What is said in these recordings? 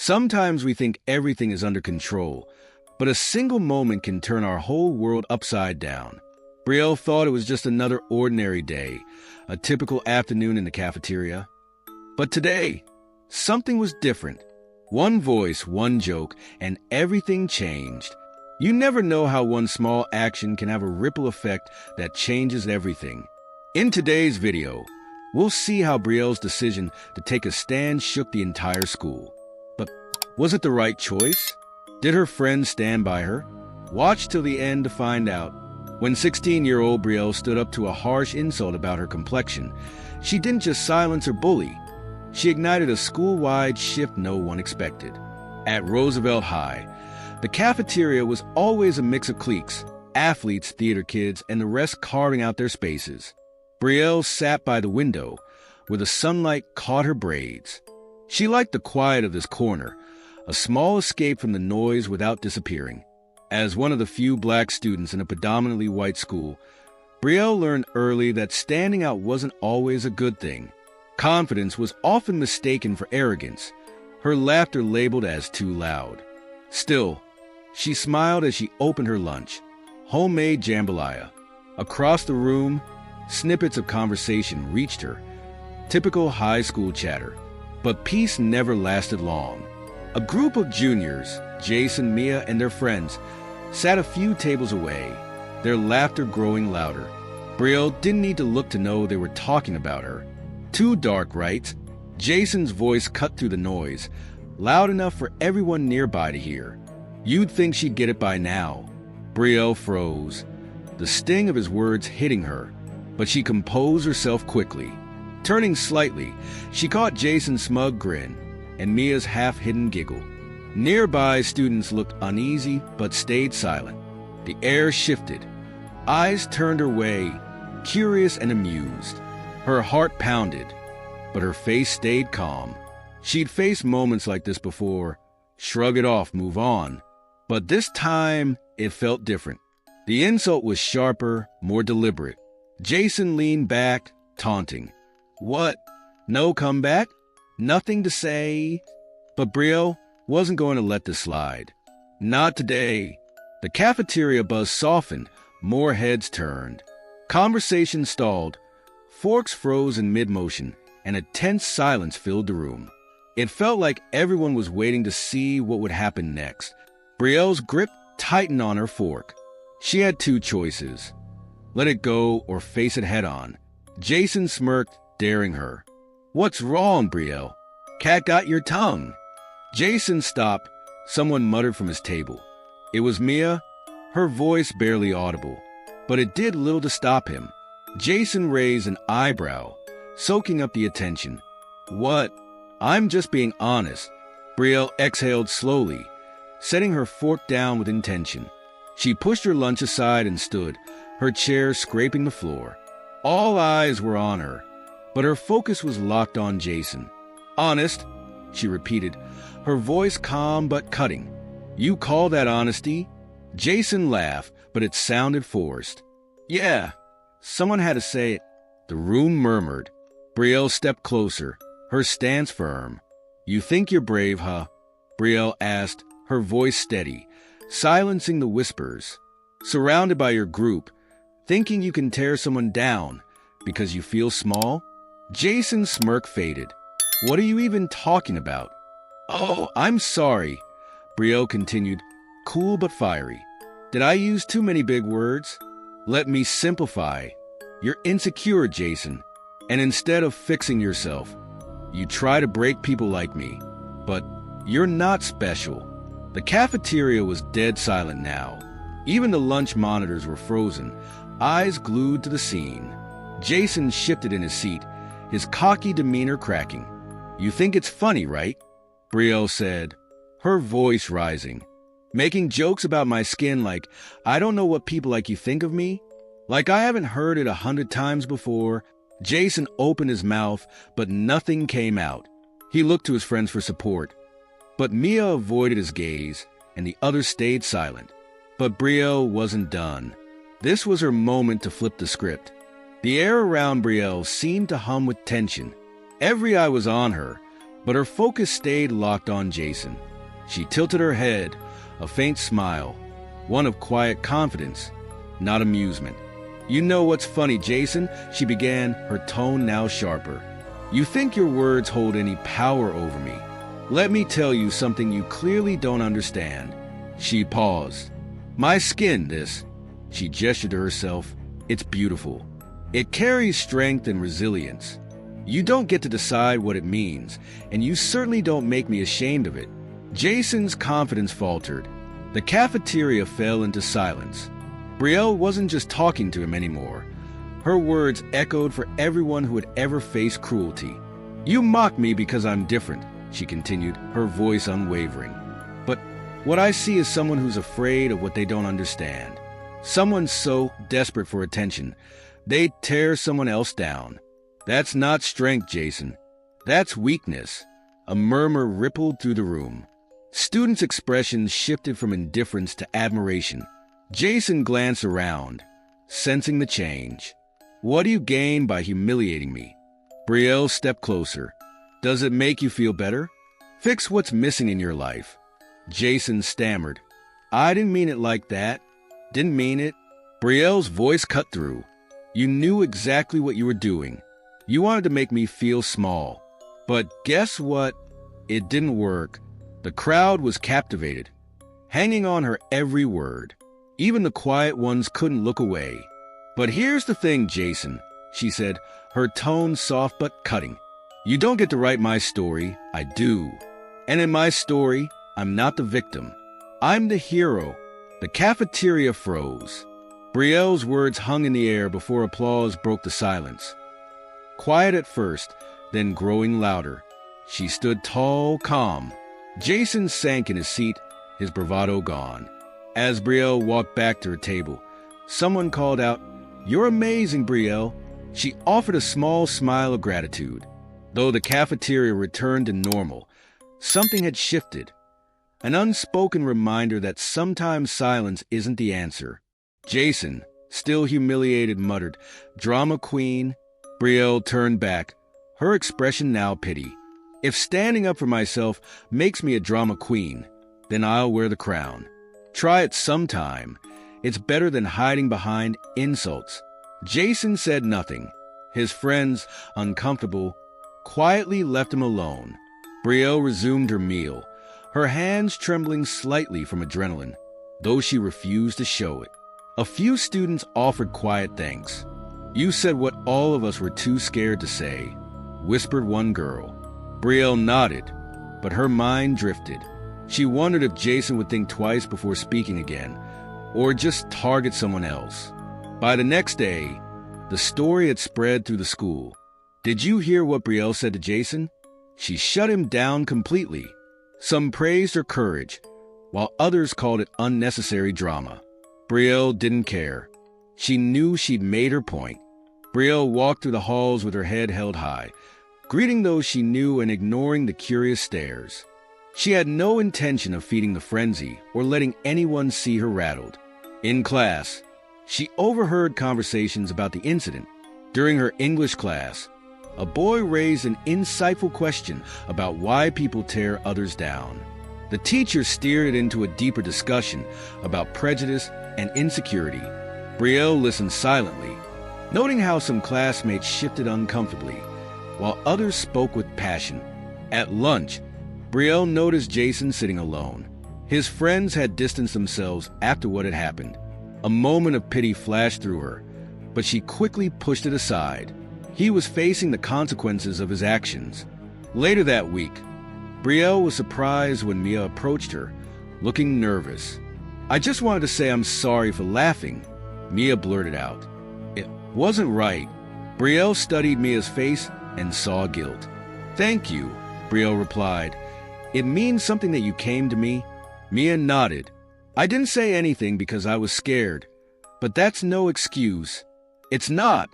Sometimes we think everything is under control, but a single moment can turn our whole world upside down. Brielle thought it was just another ordinary day, a typical afternoon in the cafeteria. But today, something was different. One voice, one joke, and everything changed. You never know how one small action can have a ripple effect that changes everything. In today's video, we'll see how Brielle's decision to take a stand shook the entire school. But was it the right choice? Did her friends stand by her? Watch till the end to find out. When 16-year-old Brielle stood up to a harsh insult about her complexion, she didn't just silence her bully. She ignited a school-wide shift no one expected. At Roosevelt High, the cafeteria was always a mix of cliques, athletes, theater kids, and the rest carving out their spaces. Brielle sat by the window, where the sunlight caught her braids. She liked the quiet of this corner, a small escape from the noise without disappearing. As one of the few black students in a predominantly white school, Brielle learned early that standing out wasn't always a good thing. Confidence was often mistaken for arrogance, her laughter labeled as too loud. Still, she smiled as she opened her lunch, homemade jambalaya. Across the room, snippets of conversation reached her, typical high school chatter. But peace never lasted long. A group of juniors, Jason, Mia, and their friends, sat a few tables away, their laughter growing louder. Brielle didn't need to look to know they were talking about her. Too dark, right? Jason's voice cut through the noise, loud enough for everyone nearby to hear. You'd think she'd get it by now. Brielle froze, the sting of his words hitting her, but she composed herself quickly. Turning slightly, she caught Jason's smug grin and Mia's half-hidden giggle. Nearby students looked uneasy but stayed silent. The air shifted. Eyes turned her way, curious and amused. Her heart pounded, but her face stayed calm. She'd faced moments like this before. Shrug it off, move on. But this time, it felt different. The insult was sharper, more deliberate. Jason leaned back, taunting. What? No comeback? Nothing to say? But Brielle wasn't going to let this slide. Not today. The cafeteria buzz softened, more heads turned. Conversation stalled. Forks froze in mid-motion, and a tense silence filled the room. It felt like everyone was waiting to see what would happen next. Brielle's grip tightened on her fork. She had two choices. Let it go or face it head-on. Jason smirked, daring her. What's wrong, Brielle? Cat got your tongue. Jason stopped. Someone muttered from his table. It was Mia, her voice barely audible, but it did little to stop him. Jason raised an eyebrow, soaking up the attention. What? I'm just being honest. Brielle exhaled slowly, setting her fork down with intention. She pushed her lunch aside and stood, her chair scraping the floor. All eyes were on her, but her focus was locked on Jason. Honest, she repeated, her voice calm but cutting. You call that honesty? Jason laughed, but it sounded forced. Yeah, someone had to say it. The room murmured. Brielle stepped closer, her stance firm. You think you're brave, huh? Brielle asked, her voice steady, silencing the whispers. Surrounded by your group, thinking you can tear someone down because you feel small? Jason's smirk faded. What are you even talking about? Oh, I'm sorry, Brielle continued, cool but fiery. Did I use too many big words? Let me simplify. You're insecure, Jason, and instead of fixing yourself, you try to break people like me. But you're not special. The cafeteria was dead silent now. Even the lunch monitors were frozen, eyes glued to the scene. Jason shifted in his seat, his cocky demeanor cracking. You think it's funny, right? Brielle said, her voice rising. Making jokes about my skin like, I don't know what people like you think of me? Like I haven't heard it 100 times before. Jason opened his mouth, but nothing came out. He looked to his friends for support. But Mia avoided his gaze, and the others stayed silent. But Brielle wasn't done. This was her moment to flip the script. The air around Brielle seemed to hum with tension. Every eye was on her, but her focus stayed locked on Jason. She tilted her head, a faint smile, one of quiet confidence, not amusement. "You know what's funny, Jason?" she began, her tone now sharper. "You think your words hold any power over me. Let me tell you something you clearly don't understand." She paused. "My skin, this." She gestured to herself. "It's beautiful. It carries strength and resilience. You don't get to decide what it means, and you certainly don't make me ashamed of it." Jason's confidence faltered. The cafeteria fell into silence. Brielle wasn't just talking to him anymore. Her words echoed for everyone who had ever faced cruelty. "You mock me because I'm different," she continued, her voice unwavering. "But what I see is someone who's afraid of what they don't understand. Someone so desperate for attention, they tear someone else down. That's not strength, Jason. That's weakness." A murmur rippled through the room. Students' expressions shifted from indifference to admiration. Jason glanced around, sensing the change. "What do you gain by humiliating me?" Brielle stepped closer. "Does it make you feel better? Fix what's missing in your life." Jason stammered. "I didn't mean it like that. Didn't mean it." Brielle's voice cut through. "You knew exactly what you were doing. You wanted to make me feel small. But guess what? It didn't work." The crowd was captivated, hanging on her every word. Even the quiet ones couldn't look away. "But here's the thing, Jason," she said, her tone soft but cutting. "You don't get to write my story. I do. And in my story, I'm not the victim. I'm the hero." The cafeteria froze. Brielle's words hung in the air before applause broke the silence. Quiet at first, then growing louder. She stood tall, calm. Jason sank in his seat, his bravado gone. As Brielle walked back to her table, someone called out, "You're amazing, Brielle." She offered a small smile of gratitude. Though the cafeteria returned to normal, something had shifted. An unspoken reminder that sometimes silence isn't the answer. Jason, still humiliated, muttered, "Drama queen." Brielle turned back, her expression now pity. "If standing up for myself makes me a drama queen, then I'll wear the crown. Try it sometime. It's better than hiding behind insults." Jason said nothing. His friends, uncomfortable, quietly left him alone. Brielle resumed her meal, her hands trembling slightly from adrenaline, though she refused to show it. A few students offered quiet thanks. "You said what all of us were too scared to say," whispered one girl. Brielle nodded, but her mind drifted. She wondered if Jason would think twice before speaking again, or just target someone else. By the next day, the story had spread through the school. "Did you hear what Brielle said to Jason?" She shut him down completely. Some praised her courage, while others called it unnecessary drama. Brielle didn't care. She knew she'd made her point. Brielle walked through the halls with her head held high, greeting those she knew and ignoring the curious stares. She had no intention of feeding the frenzy or letting anyone see her rattled. In class, she overheard conversations about the incident. During her English class, a boy raised an insightful question about why people tear others down. The teacher steered it into a deeper discussion about prejudice and insecurity. Brielle listened silently, noting how some classmates shifted uncomfortably, while others spoke with passion. At lunch, Brielle noticed Jason sitting alone. His friends had distanced themselves after what had happened. A moment of pity flashed through her, but she quickly pushed it aside. He was facing the consequences of his actions. Later that week, Brielle was surprised when Mia approached her, looking nervous. "I just wanted to say I'm sorry for laughing," Mia blurted out. "It wasn't right." Brielle studied Mia's face and saw guilt. "Thank you," Brielle replied. "It means something that you came to me." Mia nodded. "I didn't say anything because I was scared, but that's no excuse." "It's not,"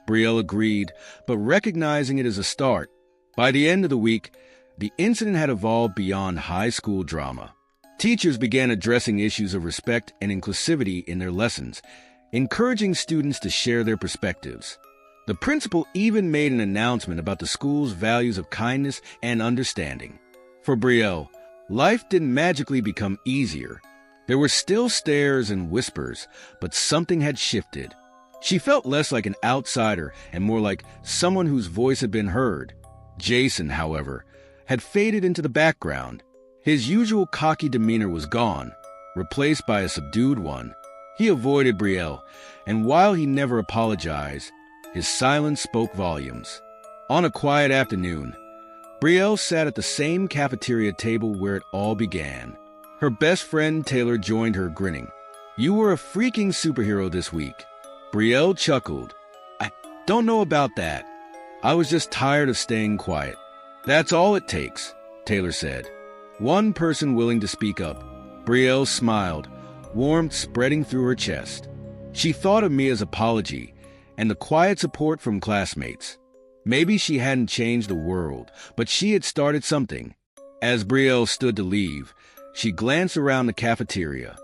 Brielle agreed, but recognizing it as a start. By the end of the week, the incident had evolved beyond high school drama. Teachers began addressing issues of respect and inclusivity in their lessons, encouraging students to share their perspectives. The principal even made an announcement about the school's values of kindness and understanding. For Brielle, life didn't magically become easier. There were still stares and whispers, but something had shifted. She felt less like an outsider and more like someone whose voice had been heard. Jason, however, had faded into the background. His usual cocky demeanor was gone, replaced by a subdued one. He avoided Brielle, and while he never apologized, his silence spoke volumes. On a quiet afternoon, Brielle sat at the same cafeteria table where it all began. Her best friend Taylor joined her, grinning. "You were a freaking superhero this week." Brielle chuckled. "I don't know about that. I was just tired of staying quiet." "That's all it takes," Taylor said. One person willing to speak up. Brielle smiled, warmth spreading through her chest. She thought of Mia's apology and the quiet support from classmates. Maybe she hadn't changed the world, but she had started something. As Brielle stood to leave, she glanced around the cafeteria.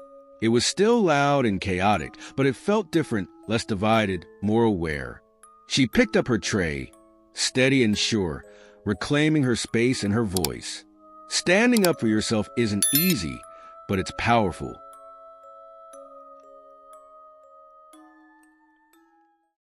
It was still loud and chaotic, but it felt different, less divided, more aware. She picked up her tray, steady and sure, reclaiming her space and her voice. Standing up for yourself isn't easy, but it's powerful.